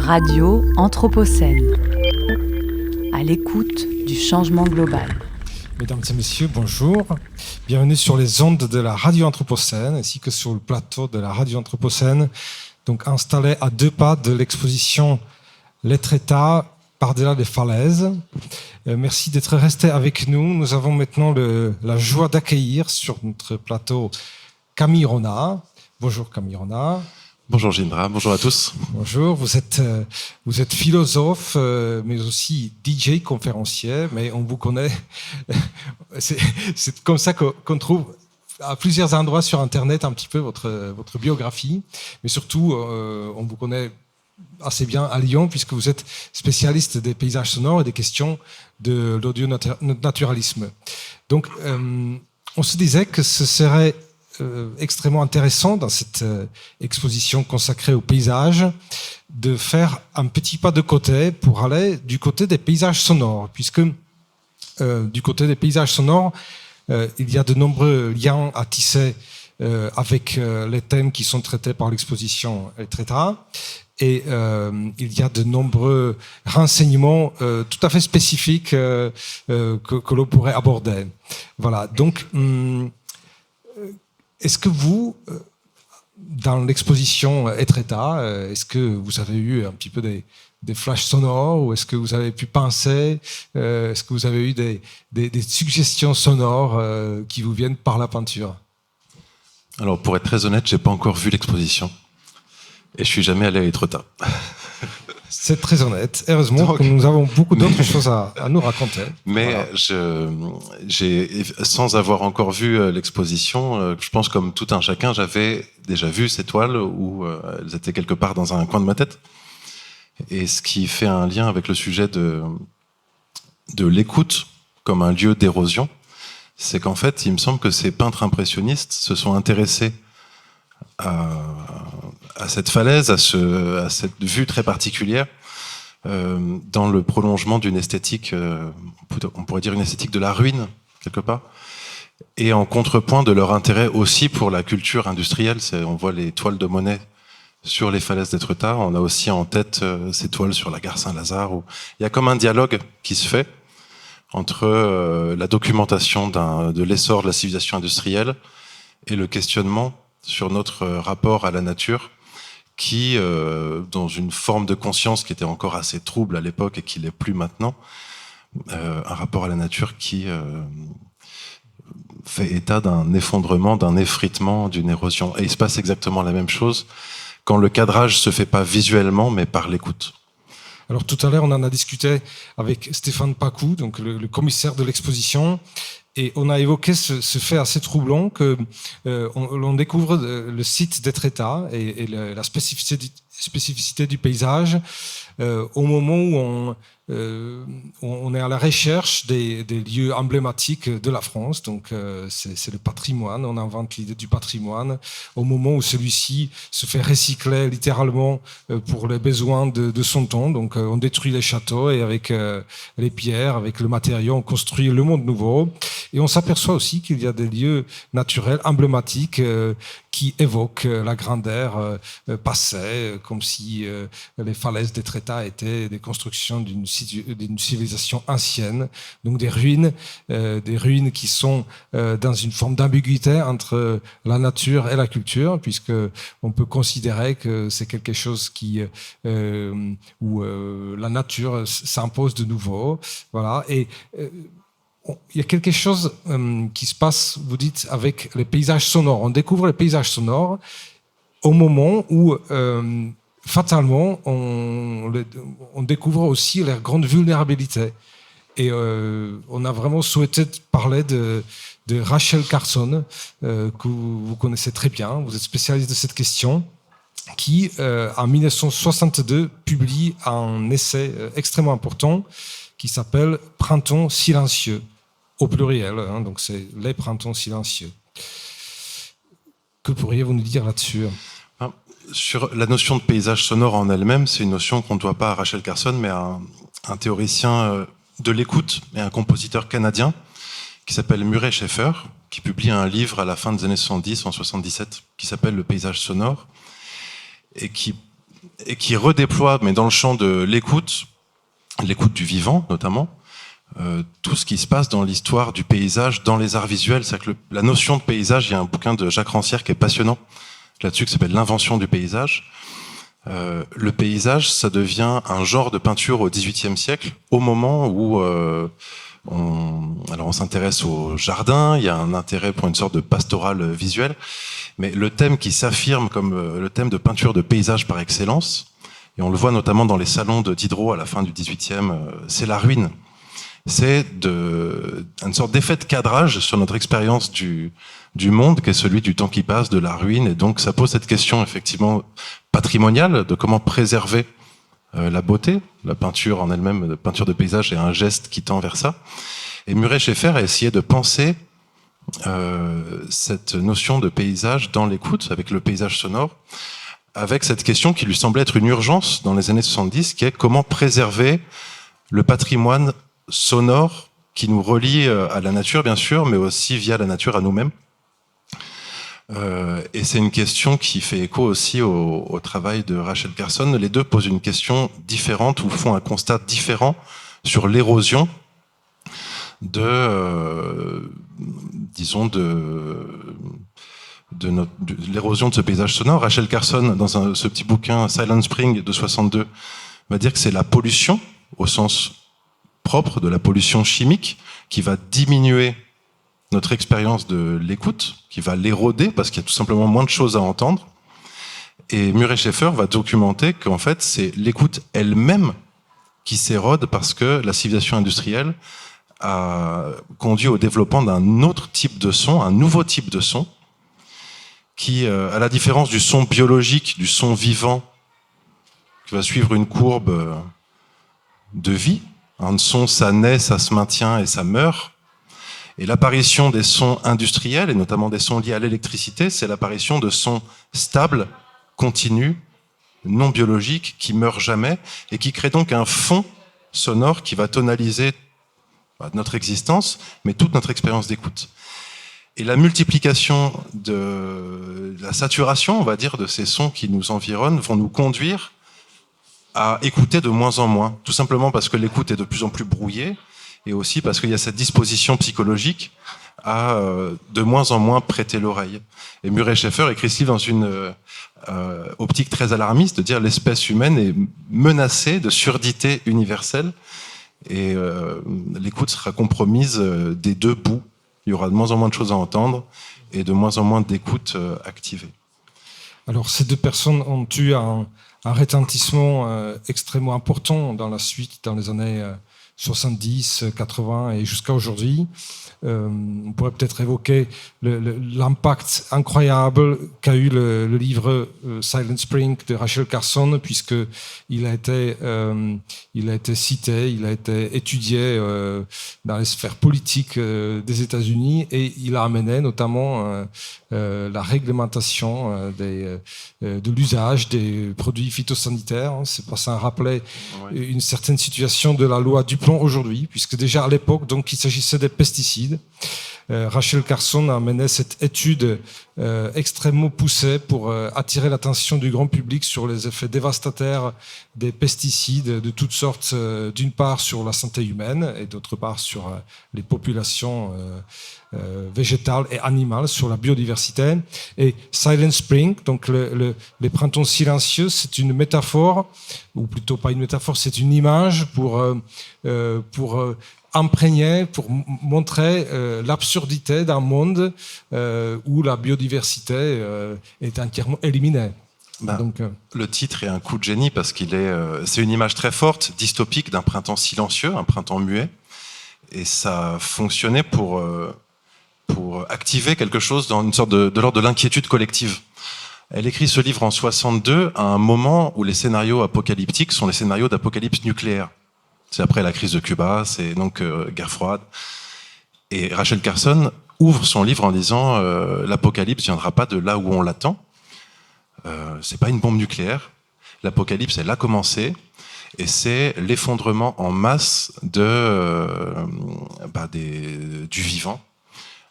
Radio Anthropocène, à l'écoute du changement global. Mesdames et messieurs, bonjour. Bienvenue sur les ondes de la Radio Anthropocène, ainsi que sur le plateau de la Radio Anthropocène, donc installé à 2 pas de l'exposition L'être-État par-delà les falaises. Merci d'être restés avec nous. Nous avons maintenant la joie d'accueillir sur notre plateau Camille Ronat. Bonjour Camille Ronat. Bonjour Gindra, bonjour à tous. Bonjour, vous êtes philosophe, mais aussi DJ, conférencier, mais on vous connaît. C'est comme ça qu'on trouve à plusieurs endroits sur Internet un petit peu votre biographie, mais surtout on vous connaît assez bien à Lyon puisque vous êtes spécialiste des paysages sonores et des questions de l'audio-naturalisme. Donc on se disait que ce serait extrêmement intéressant dans cette exposition consacrée au paysage de faire un petit pas de côté pour aller du côté des paysages sonores, puisque du côté des paysages sonores, il y a de nombreux liens à tisser avec les thèmes qui sont traités par l'exposition, etc. Et il y a de nombreux renseignements tout à fait spécifiques que l'on pourrait aborder. Voilà, donc est-ce que vous, dans l'exposition Être-État, est-ce que vous avez eu un petit peu des flashs sonores ou est-ce que vous avez pu penser, est-ce que vous avez eu des suggestions sonores qui vous viennent par la peinture? Alors pour être très honnête, j'ai pas encore vu l'exposition et je suis jamais allé à Être-État. C'est très honnête. Heureusement que nous avons beaucoup d'autres choses à nous raconter. Mais voilà. Sans avoir encore vu l'exposition, je pense comme tout un chacun, j'avais déjà vu ces toiles où elles étaient quelque part dans un coin de ma tête. Et ce qui fait un lien avec le sujet de l'écoute comme un lieu d'érosion, c'est qu'en fait, il me semble que ces peintres impressionnistes se sont intéressés à cette falaise, à cette vue très particulière, dans le prolongement d'une esthétique, on pourrait dire une esthétique de la ruine, quelque part, et en contrepoint de leur intérêt aussi pour la culture industrielle. On voit les toiles de Monet sur les falaises d'Être-État, on a aussi en tête ces toiles sur la gare Saint-Lazare, où il y a comme un dialogue qui se fait entre la documentation de l'essor de la civilisation industrielle et le questionnement sur notre rapport à la nature qui, dans une forme de conscience qui était encore assez trouble à l'époque et qui l'est plus maintenant, un rapport à la nature qui fait état d'un effondrement, d'un effritement, d'une érosion. Et il se passe exactement la même chose quand le cadrage se fait pas visuellement, mais par l'écoute. Alors tout à l'heure, on en a discuté avec Stéphane Pacou, donc le commissaire de l'exposition, et on a évoqué ce fait assez troublant que l'on découvre le site d'Être-État et la spécificité du paysage au moment où on est à la recherche des lieux emblématiques de la France. Donc c'est le patrimoine, on invente l'idée du patrimoine au moment où celui-ci se fait recycler littéralement pour les besoins de son temps. Donc on détruit les châteaux et avec les pierres, avec le matériau, on construit le monde nouveau. Et on s'aperçoit aussi qu'il y a des lieux naturels emblématiques qui évoquent la grandeur passée, comme si les falaises d'Être-État étaient des constructions d'une civilisation ancienne, donc des ruines qui sont dans une forme d'ambiguïté entre la nature et la culture, puisque on peut considérer que c'est quelque chose où la nature s'impose de nouveau, voilà. Et il y a quelque chose qui se passe, vous dites, avec les paysages sonores. On découvre les paysages sonores au moment où fatalement, on découvre aussi leur grande vulnérabilité. Et on a vraiment souhaité parler de Rachel Carson, que vous connaissez très bien, vous êtes spécialiste de cette question, qui, en 1962, publie un essai extrêmement important qui s'appelle « Printemps silencieux », au pluriel, hein, donc c'est « Les printemps silencieux ». Que pourriez-vous nous dire là-dessus ? Sur la notion de paysage sonore en elle-même, c'est une notion qu'on ne doit pas à Rachel Carson, mais à un théoricien de l'écoute et un compositeur canadien qui s'appelle Murray Schafer, qui publie un livre à la fin des années 70, en 77, qui s'appelle « Le paysage sonore », et qui et qui redéploie, mais dans le champ de l'écoute du vivant notamment, tout ce qui se passe dans l'histoire du paysage, dans les arts visuels. C'est-à-dire que la notion de paysage, il y a un bouquin de Jacques Rancière qui est passionnant là-dessus, qui s'appelle L'invention du paysage. Le paysage, ça devient un genre de peinture au XVIIIe siècle, au moment où on s'intéresse au jardin, il y a un intérêt pour une sorte de pastorale visuelle, mais le thème qui s'affirme comme le thème de peinture de paysage par excellence, et on le voit notamment dans les salons de Diderot à la fin du XVIIIe, c'est la ruine. C'est une sorte d'effet de cadrage sur notre expérience du monde, qui est celui du temps qui passe, de la ruine, et donc ça pose cette question effectivement patrimoniale de comment préserver la beauté. La peinture en elle-même, la peinture de paysage, est un geste qui tend vers ça. Et Murray-Schaeffer a essayé de penser cette notion de paysage dans l'écoute, avec le paysage sonore, avec cette question qui lui semblait être une urgence dans les années 70, qui est comment préserver le patrimoine sonore qui nous relie à la nature, bien sûr, mais aussi via la nature à nous-mêmes. Et c'est une question qui fait écho aussi au travail de Rachel Carson. Les deux posent une question différente ou font un constat différent sur l'érosion de l'érosion de ce paysage sonore. Rachel Carson, dans ce petit bouquin Silent Spring de 62, va dire que c'est la pollution, au sens propre de la pollution chimique, qui va diminuer notre expérience de l'écoute, qui va l'éroder parce qu'il y a tout simplement moins de choses à entendre. Et Murray-Schaeffer va documenter qu'en fait, c'est l'écoute elle-même qui s'érode parce que la civilisation industrielle a conduit au développement d'un autre type de son, un nouveau type de son, qui, à la différence du son biologique, du son vivant, qui va suivre une courbe de vie. Un son, ça naît, ça se maintient et ça meurt. Et l'apparition des sons industriels, et notamment des sons liés à l'électricité, c'est l'apparition de sons stables, continus, non biologiques, qui meurent jamais, et qui créent donc un fond sonore qui va tonaliser notre existence, mais toute notre expérience d'écoute. Et la multiplication de la saturation, on va dire, de ces sons qui nous environnent, vont nous conduire à écouter de moins en moins, tout simplement parce que l'écoute est de plus en plus brouillée, et aussi parce qu'il y a cette disposition psychologique à de moins en moins prêter l'oreille. Et Murray-Schaeffer écrit ce livre dans une optique très alarmiste, de dire l'espèce humaine est menacée de surdité universelle, et l'écoute sera compromise des deux bouts. Il y aura de moins en moins de choses à entendre, et de moins en moins d'écoute activée. Alors, ces deux personnes ont eu un retentissement extrêmement important dans la suite, dans les années 70, 80 et jusqu'à aujourd'hui. On pourrait peut-être évoquer l'impact incroyable qu'a eu le livre Silent Spring de Rachel Carson, puisque il a été cité, il a été étudié dans les sphères politiques des États-Unis, et il a amené notamment la réglementation de l'usage des produits phytosanitaires. C'est pas sans rappeler une certaine situation de la loi Duplon aujourd'hui, puisque déjà à l'époque, donc, il s'agissait des pesticides. Rachel Carson a mené cette étude extrêmement poussée pour attirer l'attention du grand public sur les effets dévastateurs des pesticides de toutes sortes, d'une part sur la santé humaine et d'autre part sur les populations végétales et animales, sur la biodiversité. Et Silent Spring, donc les printemps silencieux, c'est une métaphore, ou plutôt pas une métaphore, c'est une image pour imprégné, pour montrer l'absurdité d'un monde où la biodiversité est entièrement éliminée. Donc, le titre est un coup de génie parce c'est une image très forte, dystopique, d'un printemps silencieux, un printemps muet, et ça fonctionnait pour activer quelque chose dans une sorte de l'ordre de l'inquiétude collective. Elle écrit ce livre en 62 à un moment où les scénarios apocalyptiques sont les scénarios d'apocalypse nucléaire. C'est après la crise de Cuba, c'est donc guerre froide. Et Rachel Carson ouvre son livre en disant l'apocalypse viendra pas de là où on l'attend. C'est pas une bombe nucléaire. L'apocalypse, elle a commencé, et c'est l'effondrement en masse du vivant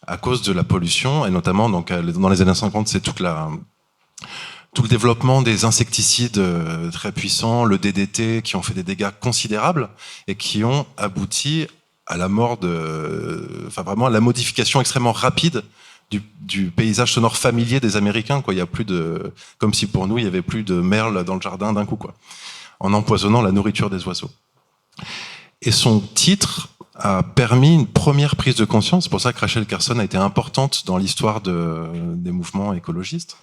à cause de la pollution, et notamment donc dans les années 50, c'est toute tout le développement des insecticides très puissants, le DDT, qui ont fait des dégâts considérables et qui ont abouti à la mort vraiment à la modification extrêmement rapide du paysage sonore familier des Américains, quoi. Il y a plus comme si pour nous il y avait plus de merle dans le jardin d'un coup, quoi, en empoisonnant la nourriture des oiseaux. Et son titre a permis une première prise de conscience. C'est pour ça que Rachel Carson a été importante dans l'histoire des mouvements écologistes.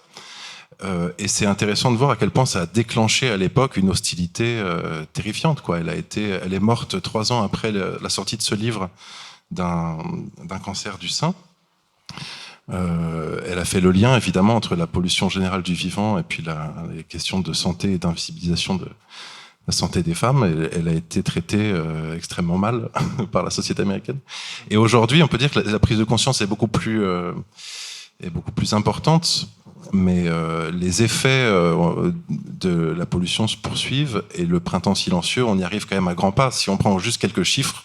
Et c'est intéressant de voir à quel point ça a déclenché à l'époque une hostilité terrifiante, quoi. Elle est morte 3 ans après la sortie de ce livre d'un cancer du sein. Elle a fait le lien évidemment entre la pollution générale du vivant et puis les questions de santé et d'invisibilisation de la santé des femmes. Elle a été traitée extrêmement mal par la société américaine. Et aujourd'hui, on peut dire que la prise de conscience est beaucoup plus importante, mais les effets de la pollution se poursuivent et le printemps silencieux, on y arrive quand même à grands pas. Si on prend juste quelques chiffres,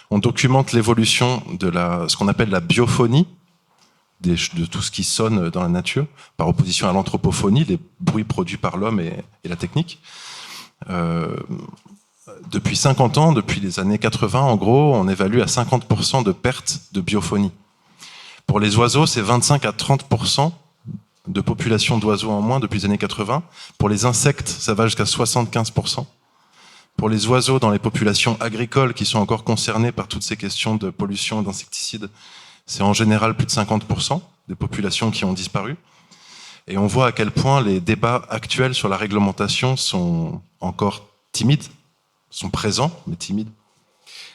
on documente l'évolution de ce qu'on appelle la biophonie, de tout ce qui sonne dans la nature, par opposition à l'anthropophonie, les bruits produits par l'homme et la technique. Depuis 50 ans, depuis les années 80, en gros, on évalue à 50% de perte de biophonie. Pour les oiseaux, c'est 25 à 30% de population d'oiseaux en moins depuis les années 80. Pour les insectes, ça va jusqu'à 75%. Pour les oiseaux dans les populations agricoles qui sont encore concernées par toutes ces questions de pollution et d'insecticides, c'est en général plus de 50% des populations qui ont disparu. Et on voit à quel point les débats actuels sur la réglementation sont encore timides, sont présents, mais timides.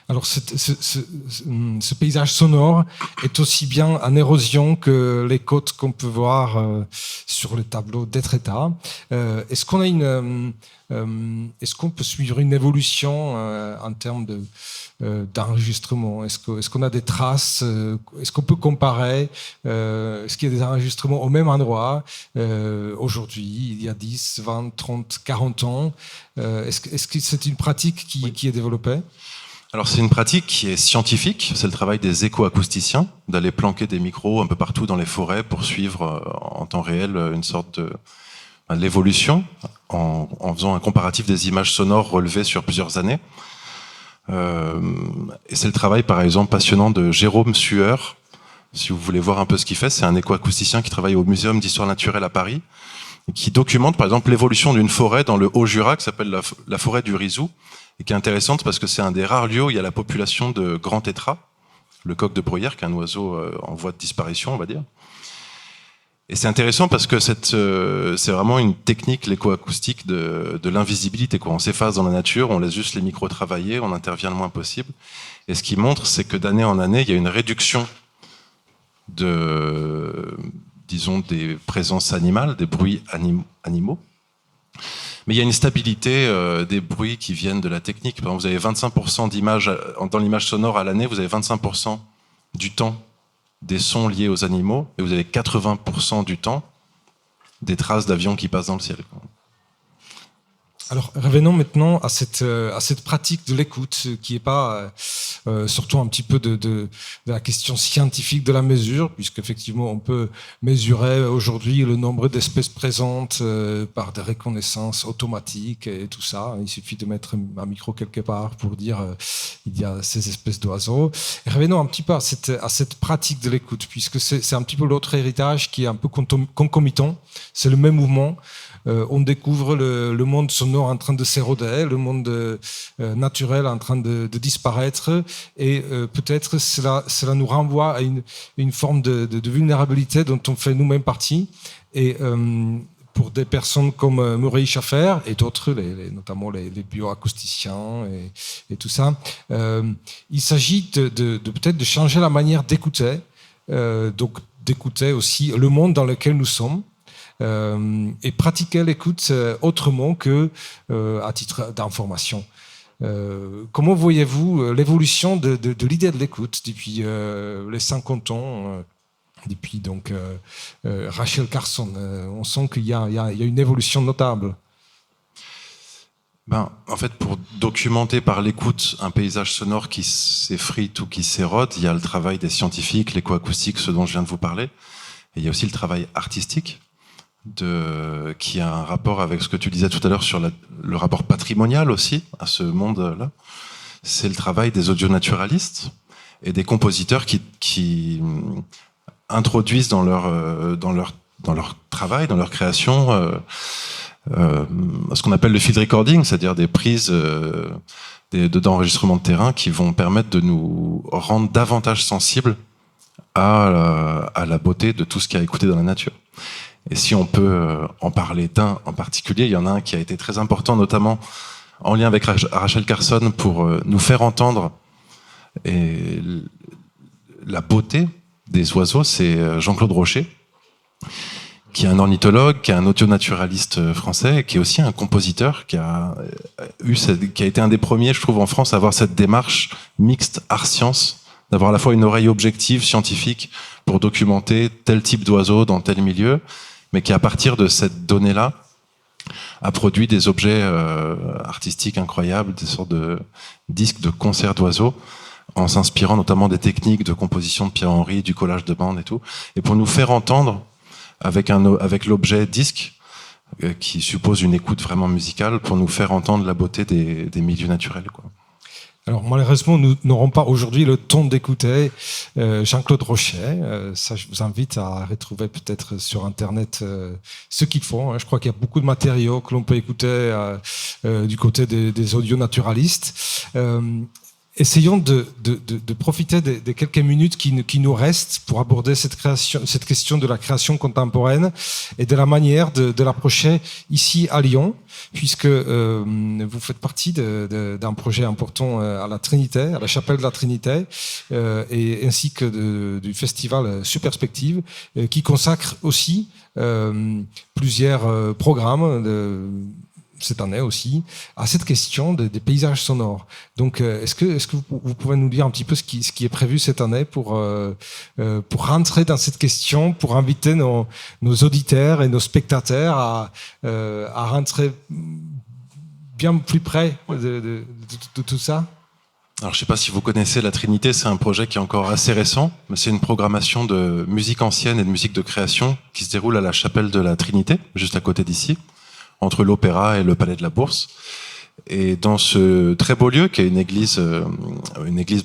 Alors, ce paysage sonore est aussi bien en érosion que les côtes qu'on peut voir sur le tableau d'Etretat. Est-ce qu'on peut suivre une évolution en termes d'enregistrement? Est-ce qu'on a des traces? Est-ce qu'on peut comparer? Est-ce qu'il y a des enregistrements au même endroit aujourd'hui, il y a 10, 20, 30, 40 ans? Est-ce que c'est une pratique qui est développée? Alors c'est une pratique qui est scientifique, c'est le travail des écoacousticiens, d'aller planquer des micros un peu partout dans les forêts pour suivre en temps réel une sorte de l'évolution en faisant un comparatif des images sonores relevées sur plusieurs années. Et c'est le travail par exemple passionnant de Jérôme Sueur. Si vous voulez voir un peu ce qu'il fait, c'est un écoacousticien qui travaille au Muséum d'histoire naturelle à Paris et qui documente par exemple l'évolution d'une forêt dans le Haut-Jura qui s'appelle la forêt du Rizou, et qui est intéressante parce que c'est un des rares lieux où il y a la population de grands tétras, le coq de bruyère, qui est un oiseau en voie de disparition, on va dire. Et c'est intéressant parce que c'est vraiment une technique, l'écoacoustique, de l'invisibilité, quoi. On s'efface dans la nature, on laisse juste les micros travailler, on intervient le moins possible. Et ce qui montre, c'est que d'année en année, il y a une réduction des présences animales, des bruits animaux. Mais il y a une stabilité des bruits qui viennent de la technique. Par exemple, vous avez 25% d'images, dans l'image sonore à l'année, vous avez 25% du temps des sons liés aux animaux, et vous avez 80% du temps des traces d'avions qui passent dans le ciel. Alors, revenons maintenant à cette pratique de l'écoute, qui n'est pas surtout un petit peu de la question scientifique de la mesure, puisqu'effectivement, on peut mesurer aujourd'hui le nombre d'espèces présentes par des reconnaissances automatiques et tout ça. Il suffit de mettre un micro quelque part pour dire il y a ces espèces d'oiseaux. Et revenons un petit peu à cette pratique de l'écoute, puisque c'est un petit peu l'autre héritage qui est un peu concomitant. C'est le même mouvement. On découvre le monde sonore en train de s'éroder, le monde naturel en train de disparaître, et peut-être cela nous renvoie à une forme de vulnérabilité dont on fait nous-mêmes partie. Et pour des personnes comme Murray Schaffer et d'autres, notamment les bioacousticiens et tout ça, il s'agit peut-être de changer la manière d'écouter, donc d'écouter aussi le monde dans lequel nous sommes. Et pratiquer l'écoute autrement que à titre d'information. Comment voyez-vous l'évolution de l'idée de l'écoute depuis les 50 ans, depuis donc Rachel Carson? On sent qu'il y a une évolution notable. En fait, pour documenter par l'écoute un paysage sonore qui s'effrite ou qui s'érode, il y a le travail des scientifiques, l'écoacoustique, ce dont je viens de vous parler, et il y a aussi le travail artistique. qui a un rapport avec ce que tu disais tout à l'heure sur le rapport patrimonial aussi à ce monde-là. C'est le travail des audionaturalistes et des compositeurs qui introduisent dans leur travail, dans leur création, ce qu'on appelle le field recording, c'est-à-dire des prises d'enregistrement de terrain qui vont permettre de nous rendre davantage sensibles à la beauté de tout ce qu'il y a à écouter dans la nature. Et si on peut en parler d'un en particulier, il y en a un qui a été très important, notamment en lien avec Rachel Carson, pour nous faire entendre la beauté des oiseaux, c'est Jean-Claude Rocher, qui est un ornithologue, qui est un audionaturaliste français, qui est aussi un compositeur, qui a été un des premiers, je trouve, en France à avoir cette démarche mixte art-science, d'avoir à la fois une oreille objective, scientifique, pour documenter tel type d'oiseau dans tel milieu, mais qui, à partir de cette donnée-là, a produit des objets artistiques incroyables, des sortes de disques de concerts d'oiseaux, en s'inspirant notamment des techniques de composition de Pierre-Henry, du collage de bandes et tout, et pour nous faire entendre avec l'objet disque, qui suppose une écoute vraiment musicale, pour nous faire entendre la beauté des milieux naturels, quoi. Alors malheureusement, nous n'aurons pas aujourd'hui le temps d'écouter Jean-Claude Rocher. Ça, je vous invite à retrouver peut-être sur Internet ce qu'ils font. Je crois qu'il y a beaucoup de matériaux que l'on peut écouter du côté des audionaturalistes. Essayons de profiter des quelques minutes qui nous restent pour aborder cette question de la création contemporaine et de la manière de l'approcher ici à Lyon, puisque vous faites partie d'un projet important à la Trinité, à la chapelle de la Trinité, et ainsi que du festival Subperspective, qui consacre aussi plusieurs programmes cette année aussi, à cette question des paysages sonores. Donc, est-ce que vous pouvez nous dire un petit peu ce qui est prévu cette année pour rentrer dans cette question, pour inviter nos auditeurs et nos spectateurs à rentrer bien plus près de tout ça? Alors, je ne sais pas si vous connaissez la Trinité, c'est un projet qui est encore assez récent, mais c'est une programmation de musique ancienne et de musique de création qui se déroule à la chapelle de la Trinité, juste à côté d'ici, entre l'Opéra et le Palais de la Bourse. Et dans ce très beau lieu, qui est une église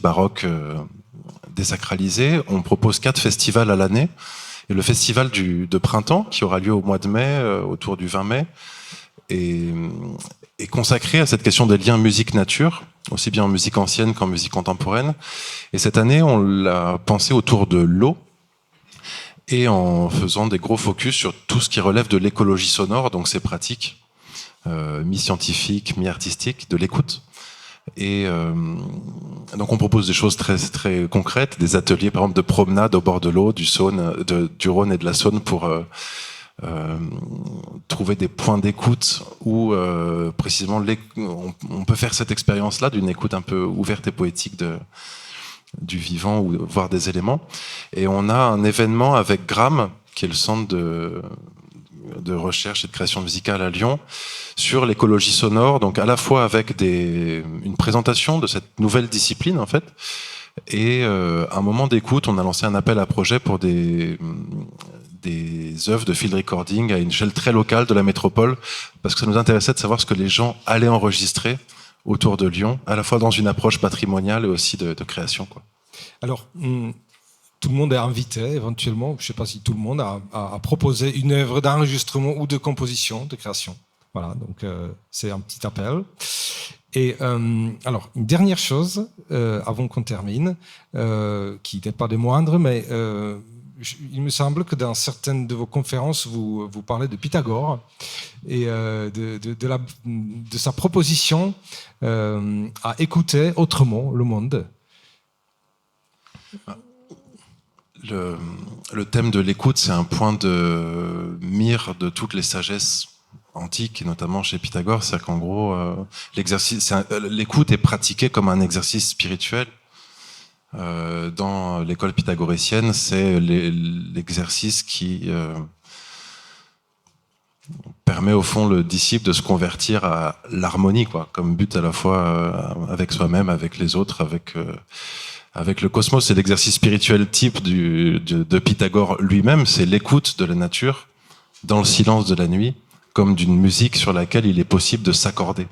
baroque désacralisée, on propose 4 festivals à l'année. Et le festival de printemps, qui aura lieu au mois de mai, autour du 20 mai, est consacré à cette question des liens musique-nature, aussi bien en musique ancienne qu'en musique contemporaine. Et cette année, on l'a pensé autour de l'eau, et en faisant des gros focus sur tout ce qui relève de l'écologie sonore, donc ces pratiques mi-scientifiques, mi-artistiques, de l'écoute. Et donc on propose des choses très, très concrètes, des ateliers par exemple de promenade au bord de l'eau, du Rhône et de la Saône pour trouver des points d'écoute où précisément on peut faire cette expérience-là d'une écoute un peu ouverte et poétique du vivant, ou voir des éléments. Et on a un événement avec Gram, qui est le centre de recherche et de création musicale à Lyon, sur l'écologie sonore, donc à la fois avec une présentation de cette nouvelle discipline en fait, et un moment d'écoute. On a lancé un appel à projet pour des œuvres de field recording à une échelle très locale de la métropole, parce que ça nous intéressait de savoir ce que les gens allaient enregistrer autour de Lyon, à la fois dans une approche patrimoniale et aussi de création, quoi. Alors, tout le monde est invité, éventuellement, je ne sais pas si tout le monde a proposé une œuvre d'enregistrement ou de composition, de création. Voilà, donc c'est un petit appel. Et alors, une dernière chose, avant qu'on termine, qui n'est pas des moindres, mais il me semble que dans certaines de vos conférences, vous parlez de Pythagore et de sa proposition à écouter autrement le monde. Le thème de l'écoute, c'est un point de mire de toutes les sagesses antiques, et notamment chez Pythagore. C'est-à-dire qu'en gros, l'écoute est pratiquée comme un exercice spirituel. Dans l'école pythagoricienne, c'est l'exercice qui permet au fond le disciple de se convertir à l'harmonie, quoi, comme but à la fois avec soi-même, avec les autres, avec le cosmos. C'est l'exercice spirituel type de Pythagore lui-même, c'est l'écoute de la nature dans le silence de la nuit, comme d'une musique sur laquelle il est possible de s'accorder.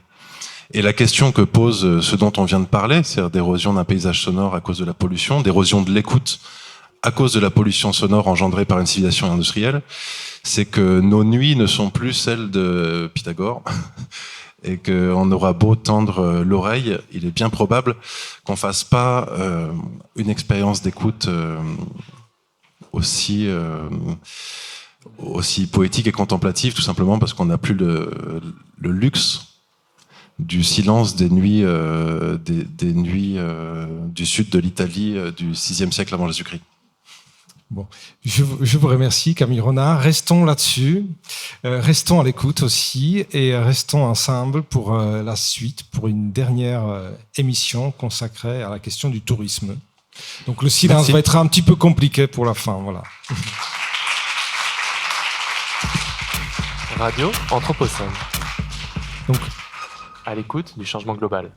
Et la question que pose ce dont on vient de parler, c'est-à-dire d'érosion d'un paysage sonore à cause de la pollution, d'érosion de l'écoute à cause de la pollution sonore engendrée par une civilisation industrielle, c'est que nos nuits ne sont plus celles de Pythagore, et qu'on aura beau tendre l'oreille, il est bien probable qu'on fasse pas une expérience d'écoute aussi poétique et contemplative, tout simplement parce qu'on n'a plus le luxe du silence des nuits, des nuits du sud de l'Italie du VIe siècle avant Jésus-Christ. Bon, je vous remercie, Camille Renard. Restons là-dessus, restons à l'écoute aussi, et restons ensemble pour la suite, pour une dernière émission consacrée à la question du tourisme. Donc le silence va être un petit peu compliqué pour la fin, voilà. Radio Anthropocène. Donc, à l'écoute du changement global.